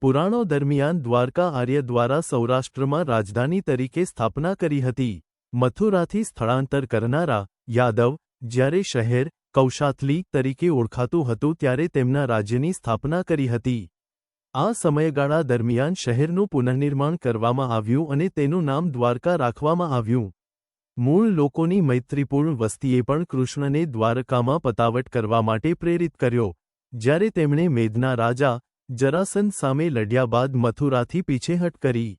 પુરાણો દરમિયાન દ્વારકા આર્ય દ્વારા સૌરાષ્ટ્રમાં રાજધાની તરીકે સ્થાપના કરી હતી. મથુરાથી સ્થળાંતર કરનારા યાદવ જ્યારે શહેર કૌશાથલી તરીકે ઓળખાતું હતું ત્યારે તેમના રાજ્યની સ્થાપના કરી હતી. આ સમયગાળા દરમિયાન શહેરનું પુનઃનિર્માણ કરવામાં આવ્યું અને તેનું નામ દ્વારકા રાખવામાં આવ્યું. મૂળ લોકોની મૈત્રીપૂર્ણ વસ્તીએ પણ કૃષ્ણને દ્વારકામાં પતાવટ કરવા માટે પ્રેરિત કર્યો. જ્યારે તેમણે મેદના રાજા જરાસંધ સામે લડ્યા બાદ મથુરાથી પીછેહટ કરી.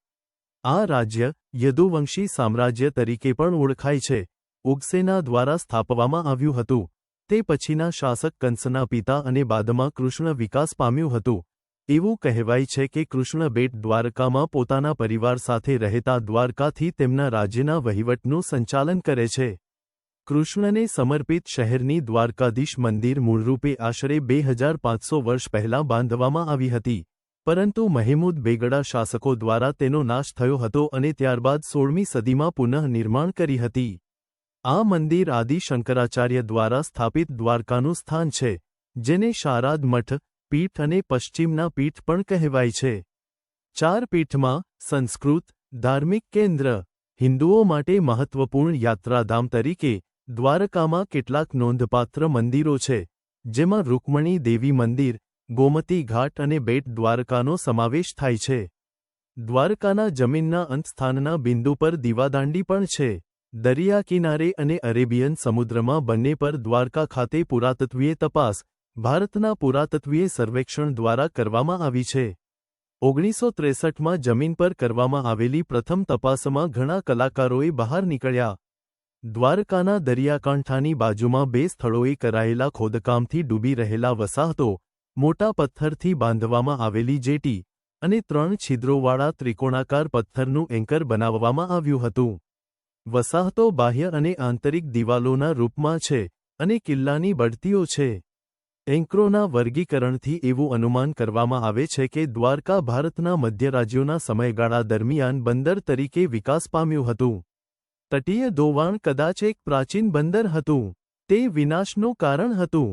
આ રાજ્ય યદુવંશી સામ્રાજ્ય તરીકે પણ ઓળખાય છે. ઉગ્રસેના દ્વારા સ્થાપવામાં આવ્યું હતું. તે પછીના શાસક કંસના પિતા અને બાદમાં કૃષ્ણ વિકાસ પામ્યું હતું. એવું કહેવાય છે કે કૃષ્ણ બેટ દ્વારકામાં પોતાના પરિવાર સાથે રહેતા દ્વારકાથી તેમના રાજ્યના વહીવટનું સંચાલન કરે છે. કૃષ્ણને સમર્પિત શહેરની દ્વારકાધીશ મંદિર મૂળરૂપે આશરે 2500 વર્ષ પહેલાં બાંધવામાં આવી હતી, પરંતુ મહેમૂદ બેગડા શાસકો દ્વારા તેનો નાશ થયો હતો અને ત્યારબાદ 16મી સદીમાં પુનઃનિર્માણ કરી હતી. આ મંદિર આદિ શંકરાચાર્ય દ્વારા સ્થાપિત દ્વારકાનું સ્થાન છે, જેને શારદ મઠ પીઠ અને પશ્ચિમના પીઠ પણ કહેવાય છે. 4 પીઠમાં સંસ્કૃત ધાર્મિક કેન્દ્ર. હિન્દુઓ માટે મહત્વપૂર્ણ યાત્રાધામ તરીકે દ્વારકામાં કેટલાક નોંધપાત્ર મંદિરો છે, જેમાં રૂકમણી દેવી મંદિર, ગોમતી ઘાટ અને બેટ દ્વારકાનો સમાવેશ થાય છે. દ્વારકાના જમીનના અંતસ્થાનના બિંદુ પર દીવાદાંડી પણ છે. દરિયા કિનારે અને અરેબિયન સમુદ્રમાં બંને પર દ્વારકા ખાતે પુરાતત્વીય તપાસ ભારતના પુરાતત્વીય સર્વેક્ષણ દ્વારા કરવામાં આવી છે. 1963માં જમીન પર કરવામાં આવેલી પ્રથમ તપાસમાં ઘણા કલાકારોએ બહાર નીકળ્યા. દ્વારકાના દરિયાકાંઠાની બાજુમાં 2 સ્થળોએ કરાયેલા ખોદકામથી ડૂબી રહેલા વસાહતો, મોટા પથ્થરથી બાંધવામાં આવેલી જેટી અને 3 છિદ્રોવાળા ત્રિકોણાકાર પથ્થરનું એન્કર બનાવવામાં આવ્યું હતું. વસાહતો બાહ્ય અને આંતરિક દિવાલોના રૂપમાં છે અને કિલ્લાની બઢતીઓ છે. એન્કરોના વર્ગીકરણથી એવું અનુમાન કરવામાં આવે છે કે દ્વારકા ભારતના મધ્ય રાજ્યોના સમયગાળા દરમિયાન બંદર તરીકે વિકાસ પામ્યું હતું. તટીય ધોવાણ કદાચ એક પ્રાચીન બંદર હતું. તે વિનાશનું કારણ હતું.